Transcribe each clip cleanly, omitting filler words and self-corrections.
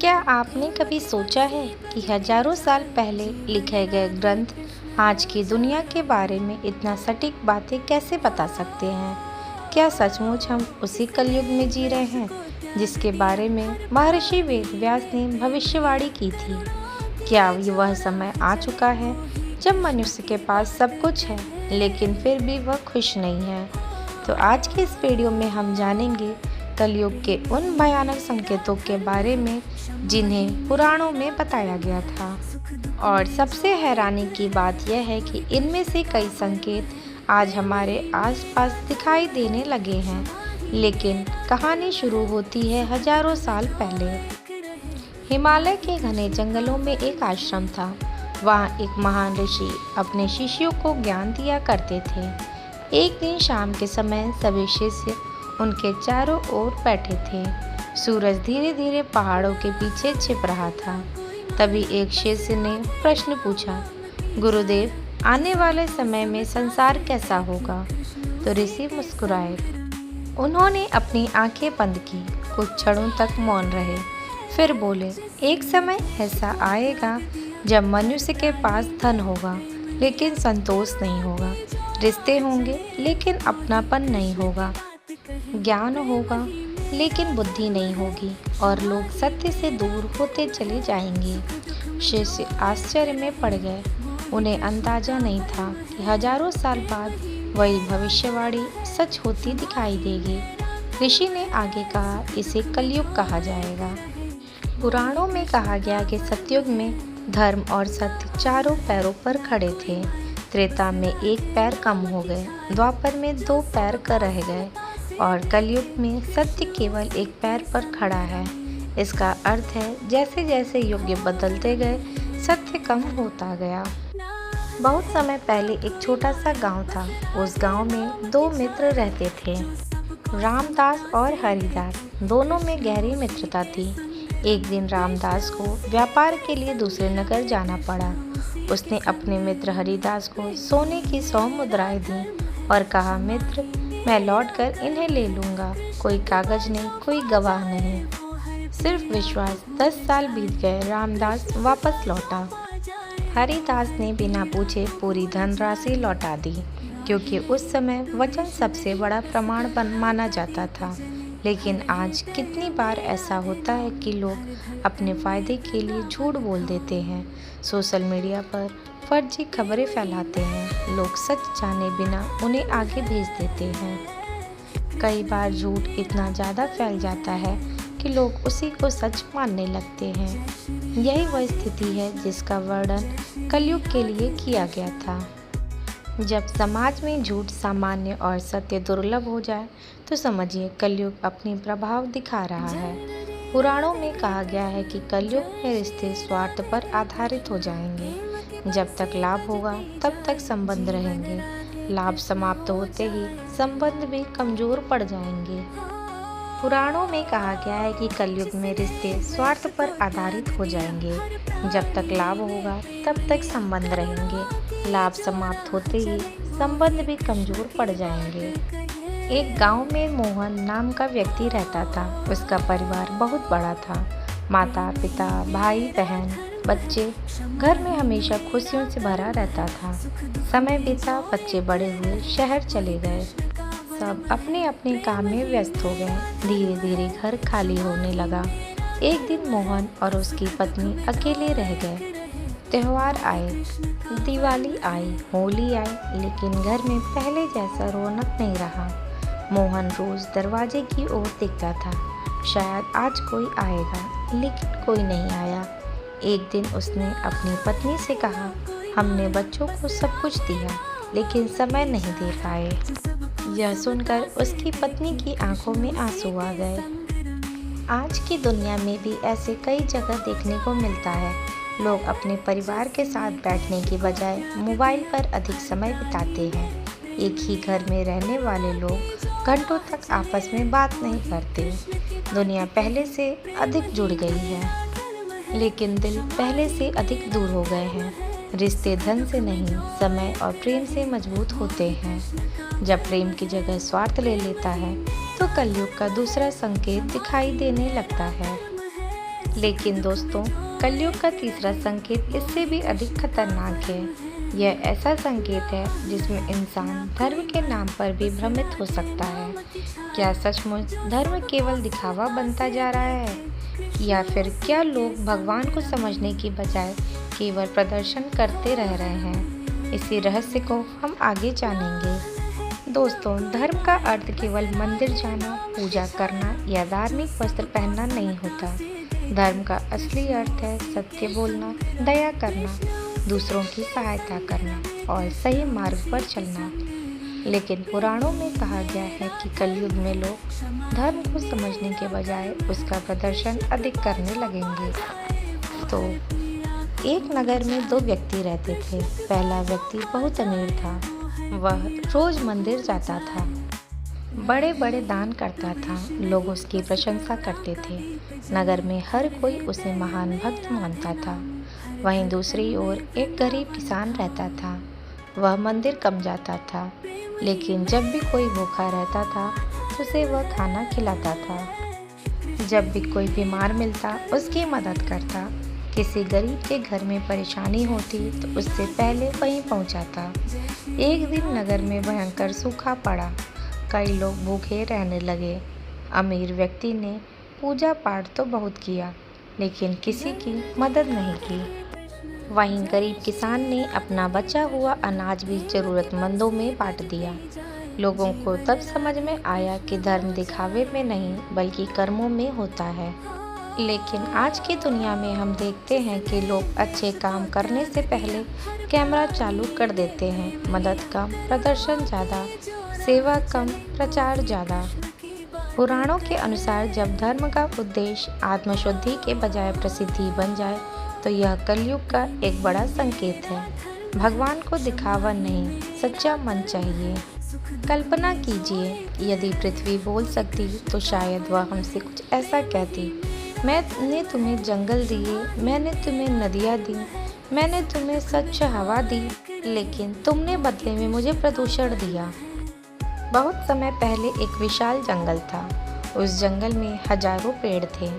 क्या आपने कभी सोचा है कि हजारों साल पहले लिखे गए ग्रंथ आज की दुनिया के बारे में इतना सटीक बातें कैसे बता सकते हैं? क्या सचमुच हम उसी कलयुग में जी रहे हैं जिसके बारे में महर्षि वेदव्यास ने भविष्यवाणी की थी? क्या वह समय आ चुका है जब मनुष्य के पास सब कुछ है लेकिन फिर भी वह खुश नहीं है? तो आज के इस वीडियो में हम जानेंगे कलयुग के उन भयानक संकेतों के बारे में जिन्हें पुराणों में बताया गया था। और सबसे हैरानी की बात यह है कि इनमें से कई संकेत आज हमारे आसपास दिखाई देने लगे हैं, लेकिन कहानी शुरू होती है हजारों साल पहले। हिमालय के घने जंगलों में एक आश्रम था। वहाँ एक महान ऋषि अपने शिष्यों को ज्ञान दिया करते थे। एक दिन शाम के समय सभी शिष्य उनके चारों ओर बैठे थे। सूरज धीरे धीरे पहाड़ों के पीछे छिप रहा था। तभी एक शिष्य ने प्रश्न पूछा, गुरुदेव, आने वाले समय में संसार कैसा होगा? तो ऋषि मुस्कुराए। उन्होंने अपनी आंखें बंद की, कुछ क्षणों तक मौन रहे, फिर बोले, एक समय ऐसा आएगा जब मनुष्य के पास धन होगा लेकिन संतोष नहीं होगा, रिश्ते होंगे लेकिन अपनापन नहीं होगा, ज्ञान होगा लेकिन बुद्धि नहीं होगी और लोग सत्य से दूर होते चले जाएंगे। शिष्य आश्चर्य में पड़ गए। उन्हें अंदाजा नहीं था कि हजारों साल बाद वही भविष्यवाणी सच होती दिखाई देगी। ऋषि ने आगे कहा, इसे कलयुग कहा जाएगा। पुराणों में कहा गया कि सतयुग में धर्म और सत्य चारों पैरों पर खड़े थे। त्रेता में एक पैर कम हो गए, द्वापर में 2 पैर कर रह गए और कलयुग में सत्य केवल एक पैर पर खड़ा है। इसका अर्थ है जैसे जैसे युग बदलते गए सत्य कम होता गया। बहुत समय पहले एक छोटा सा गांव था। उस गांव में 2 मित्र रहते थे, रामदास और हरिदास। दोनों में गहरी मित्रता थी। एक दिन रामदास को व्यापार के लिए दूसरे नगर जाना पड़ा। उसने अपने मित्र हरिदास को सोने की 100 मुद्राएं दी और कहा, मित्र, मैं लौटकर इन्हें ले लूँगा। कोई कागज नहीं, कोई गवाह नहीं, सिर्फ विश्वास। 10 साल बीत गए, रामदास वापस लौटा। हरिदास ने बिना पूछे पूरी धनराशि लौटा दी, क्योंकि उस समय वचन सबसे बड़ा प्रमाण माना जाता था। लेकिन आज कितनी बार ऐसा होता है कि लोग अपने फ़ायदे के लिए झूठ बोल देते हैं। सोशल मीडिया पर फर्जी खबरें फैलाते हैं। लोग सच जाने बिना उन्हें आगे भेज देते हैं। कई बार झूठ इतना ज़्यादा फैल जाता है कि लोग उसी को सच मानने लगते हैं। यही वह स्थिति है जिसका वर्णन कलयुग के लिए किया गया था। जब समाज में झूठ सामान्य और सत्य दुर्लभ हो जाए तो समझिए कलयुग अपनी प्रभाव दिखा रहा है। पुराणों में कहा गया है कि कलयुग में रिश्ते स्वार्थ पर आधारित हो जाएंगे। जब तक लाभ होगा तब तक संबंध रहेंगे। लाभ समाप्त होते ही संबंध भी कमजोर पड़ जाएंगे। पुराणों में कहा गया है कि कलयुग में रिश्ते स्वार्थ पर आधारित हो जाएंगे। जब तक लाभ होगा तब तक संबंध रहेंगे। लाभ समाप्त होते ही संबंध भी कमजोर पड़ जाएंगे। एक गांव में मोहन नाम का व्यक्ति रहता था। उसका परिवार बहुत बड़ा था। माता पिता, भाई बहन, बच्चे। घर में हमेशा खुशियों से भरा रहता था। समय बीता, बच्चे बड़े हुए, शहर चले गए। सब अपने अपने काम में व्यस्त हो गए। धीरे धीरे घर खाली होने लगा। एक दिन मोहन और उसकी पत्नी अकेले रह गए। त्योहार आए, दिवाली आई, होली आई, लेकिन घर में पहले जैसा रौनक नहीं रहा। मोहन रोज दरवाजे की ओर देखता था, शायद आज कोई आएगा, लेकिन कोई नहीं आया। एक दिन उसने अपनी पत्नी से कहा, हमने बच्चों को सब कुछ दिया लेकिन समय नहीं दे पाए। यह सुनकर उसकी पत्नी की आंखों में आंसू आ गए। आज की दुनिया में भी ऐसे कई जगह देखने को मिलता है। लोग अपने परिवार के साथ बैठने की बजाय मोबाइल पर अधिक समय बिताते हैं। एक ही घर में रहने वाले लोग घंटों तक आपस में बात नहीं करते। दुनिया पहले से अधिक जुड़ गई है, लेकिन दिल पहले से अधिक दूर हो गए हैं। रिश्ते धन से नहीं, समय और प्रेम से मजबूत होते हैं। जब प्रेम की जगह स्वार्थ ले लेता है तो कलयुग का दूसरा संकेत दिखाई देने लगता है। लेकिन दोस्तों, कलयुग का तीसरा संकेत इससे भी अधिक खतरनाक है। यह ऐसा संकेत है जिसमें इंसान धर्म के नाम पर भी भ्रमित हो सकता है। क्या सचमुच धर्म केवल दिखावा बनता जा रहा है, या फिर क्या लोग भगवान को समझने की बजाय केवल प्रदर्शन करते रह रहे हैं? इसी रहस्य को हम आगे जानेंगे। दोस्तों, धर्म का अर्थ केवल मंदिर जाना, पूजा करना या धार्मिक वस्त्र पहनना नहीं होता। धर्म का असली अर्थ है सत्य बोलना, दया करना, दूसरों की सहायता करना और सही मार्ग पर चलना। लेकिन पुराणों में कहा गया है कि कलयुग में लोग धर्म को समझने के बजाय उसका प्रदर्शन अधिक करने लगेंगे। तो एक नगर में दो व्यक्ति रहते थे। पहला व्यक्ति बहुत अमीर था। वह रोज मंदिर जाता था, बड़े बड़े दान करता था। लोग उसकी प्रशंसा करते थे। नगर में हर कोई उसे महान भक्त मानता था। वहीं दूसरी ओर एक गरीब किसान रहता था। वह मंदिर कम जाता था, लेकिन जब भी कोई भूखा रहता था तो उसे वह खाना खिलाता था। जब भी कोई बीमार मिलता उसकी मदद करता। किसी गरीब के घर में परेशानी होती तो उससे पहले वहीं पहुंचाता। एक दिन नगर में भयंकर सूखा पड़ा। कई लोग भूखे रहने लगे। अमीर व्यक्ति ने पूजा पाठ तो बहुत किया, लेकिन किसी की मदद नहीं की। वहीं गरीब किसान ने अपना बचा हुआ अनाज भी ज़रूरतमंदों में बांट दिया। लोगों को तब समझ में आया कि धर्म दिखावे में नहीं बल्कि कर्मों में होता है। लेकिन आज की दुनिया में हम देखते हैं कि लोग अच्छे काम करने से पहले कैमरा चालू कर देते हैं। मदद कम, प्रदर्शन ज़्यादा, सेवा कम, प्रचार ज़्यादा। पुराणों के अनुसार जब धर्म का उद्देश्य आत्मशुद्धि के बजाय प्रसिद्धि बन जाए तो यह कलयुग का एक बड़ा संकेत है। भगवान को दिखावा नहीं, सच्चा मन चाहिए। कल्पना कीजिए, यदि पृथ्वी बोल सकती तो शायद वह हमसे कुछ ऐसा कहती, मैंने तुम्हें जंगल दिए, मैंने तुम्हें नदियाँ दी, मैंने तुम्हें स्वच्छ हवा दी, लेकिन तुमने बदले में मुझे प्रदूषण दिया। बहुत समय पहले एक विशाल जंगल था। उस जंगल में हजारों पेड़ थे।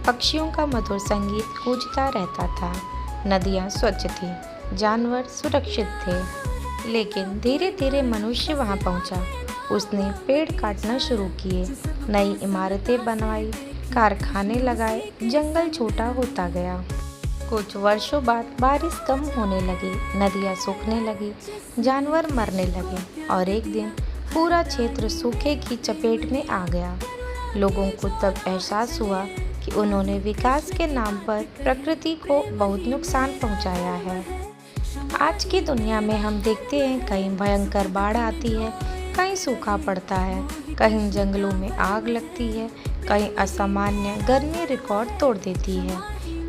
पक्षियों का मधुर संगीत गूंजता रहता था। नदियाँ स्वच्छ थी, जानवर सुरक्षित थे। लेकिन धीरे धीरे मनुष्य वहाँ पहुँचा। उसने पेड़ काटना शुरू किए, नई इमारतें बनवाई, कारखाने लगाए। जंगल छोटा होता गया। कुछ वर्षों बाद बारिश कम होने लगी, नदियाँ सूखने लगी, जानवर मरने लगे और एक दिन पूरा क्षेत्र सूखे की चपेट में आ गया। लोगों को तब एहसास हुआ कि उन्होंने विकास के नाम पर प्रकृति को बहुत नुकसान पहुंचाया है। आज की दुनिया में हम देखते हैं कहीं भयंकर बाढ़ आती है, कहीं सूखा पड़ता है, कहीं जंगलों में आग लगती है, कहीं असामान्य गर्मी रिकॉर्ड तोड़ देती है।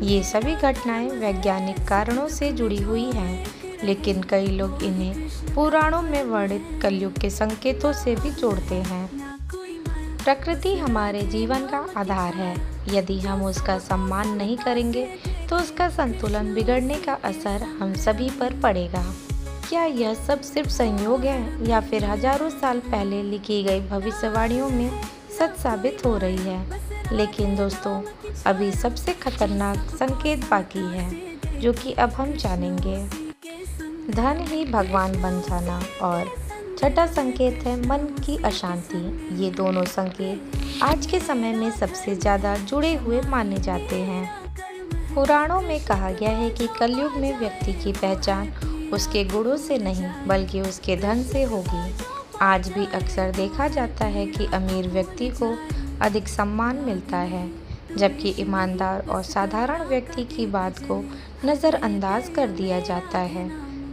ये सभी घटनाएं वैज्ञानिक कारणों से जुड़ी हुई हैं, लेकिन कई लोग इन्हें पुराणों में वर्णित कलयुग के संकेतों से भी जोड़ते हैं। प्रकृति हमारे जीवन का आधार है। यदि हम उसका सम्मान नहीं करेंगे तो उसका संतुलन बिगड़ने का असर हम सभी पर पड़ेगा। क्या यह सब सिर्फ संयोग है या फिर हजारों साल पहले लिखी गई भविष्यवाणियों में सच साबित हो रही है? लेकिन दोस्तों, अभी सबसे खतरनाक संकेत बाकी है, जो कि अब हम जानेंगे। धन ही भगवान बन जाना और छठा संकेत है मन की अशांति। ये दोनों संकेत आज के समय में सबसे ज़्यादा जुड़े हुए माने जाते हैं। पुराणों में कहा गया है कि कलयुग में व्यक्ति की पहचान उसके गुणों से नहीं बल्कि उसके धन से होगी। आज भी अक्सर देखा जाता है कि अमीर व्यक्ति को अधिक सम्मान मिलता है, जबकि ईमानदार और साधारण व्यक्ति की बात को नज़रअंदाज कर दिया जाता है।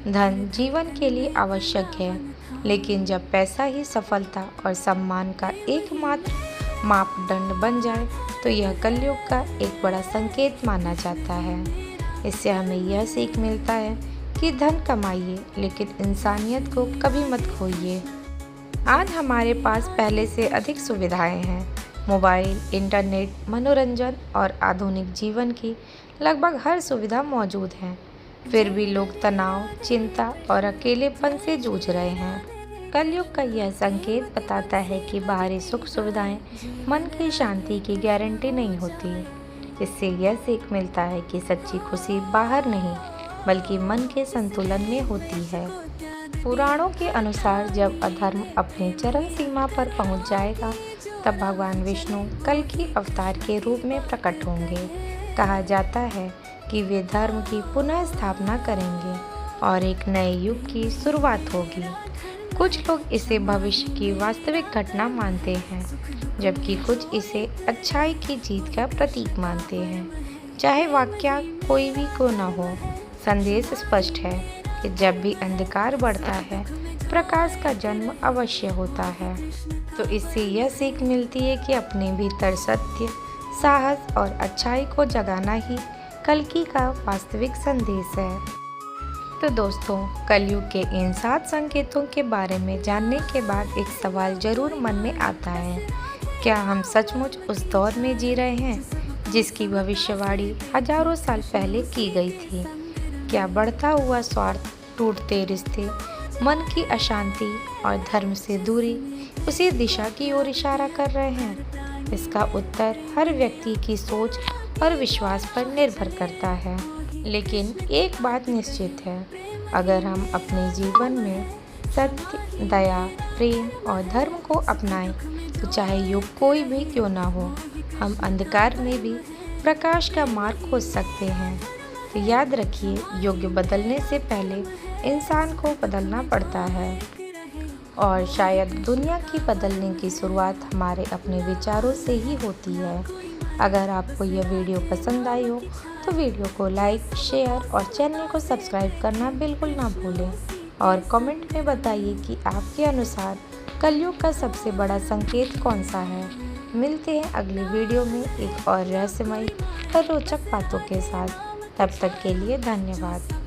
धन जीवन के लिए आवश्यक है, लेकिन जब पैसा ही सफलता और सम्मान का एकमात्र मापदंड बन जाए तो यह कलयुग का एक बड़ा संकेत माना जाता है। इससे हमें यह सीख मिलता है कि धन कमाइए, लेकिन इंसानियत को कभी मत खोइए। आज हमारे पास पहले से अधिक सुविधाएं हैं। मोबाइल, इंटरनेट, मनोरंजन और आधुनिक जीवन की लगभग हर सुविधा मौजूद है। फिर भी लोग तनाव, चिंता और अकेलेपन से जूझ रहे हैं। कलयुग का यह संकेत बताता है कि बाहरी सुख सुविधाएं मन की शांति की गारंटी नहीं होती। इससे यह सीख मिलता है कि सच्ची खुशी बाहर नहीं बल्कि मन के संतुलन में होती है। पुराणों के अनुसार जब अधर्म अपनी चरम सीमा पर पहुंच जाएगा, तब भगवान विष्णु कल्कि अवतार के रूप में प्रकट होंगे। कहा जाता है कि वे धर्म की पुनः स्थापना करेंगे और एक नए युग की शुरुआत होगी। कुछ लोग इसे भविष्य की वास्तविक घटना मानते हैं, जबकि कुछ इसे अच्छाई की जीत का प्रतीक मानते हैं। चाहे वाक्य कोई भी क्यों न हो, संदेश स्पष्ट है कि जब भी अंधकार बढ़ता है, प्रकाश का जन्म अवश्य होता है। तो इससे यह सीख मिलती है कि अपने भीतर सत्य, साहस और अच्छाई को जगाना ही कल्कि का वास्तविक संदेश है। तो दोस्तों, कलयुग के इन 7 संकेतों के बारे में जानने के बाद एक सवाल जरूर मन में आता है, क्या हम सचमुच उस दौर में जी रहे हैं जिसकी भविष्यवाणी हजारों साल पहले की गई थी? क्या बढ़ता हुआ स्वार्थ, टूटते रिश्ते, मन की अशांति और धर्म से दूरी उसी दिशा की ओर इशारा कर रहे हैं? इसका उत्तर हर व्यक्ति की सोच और विश्वास पर निर्भर करता है। लेकिन एक बात निश्चित है, अगर हम अपने जीवन में सत्य, दया, प्रेम और धर्म को अपनाएं, तो चाहे युग कोई भी क्यों ना हो, हम अंधकार में भी प्रकाश का मार्ग खोज सकते हैं। तो याद रखिए, युग बदलने से पहले इंसान को बदलना पड़ता है और शायद दुनिया की बदलने की शुरुआत हमारे अपने विचारों से ही होती है। अगर आपको यह वीडियो पसंद आई हो तो वीडियो को लाइक, शेयर और चैनल को सब्सक्राइब करना बिल्कुल ना भूलें और कमेंट में बताइए कि आपके अनुसार कलयुग का सबसे बड़ा संकेत कौन सा है। मिलते हैं अगली वीडियो में एक और रहस्यमयी और रोचक बातों के साथ। तब तक के लिए धन्यवाद।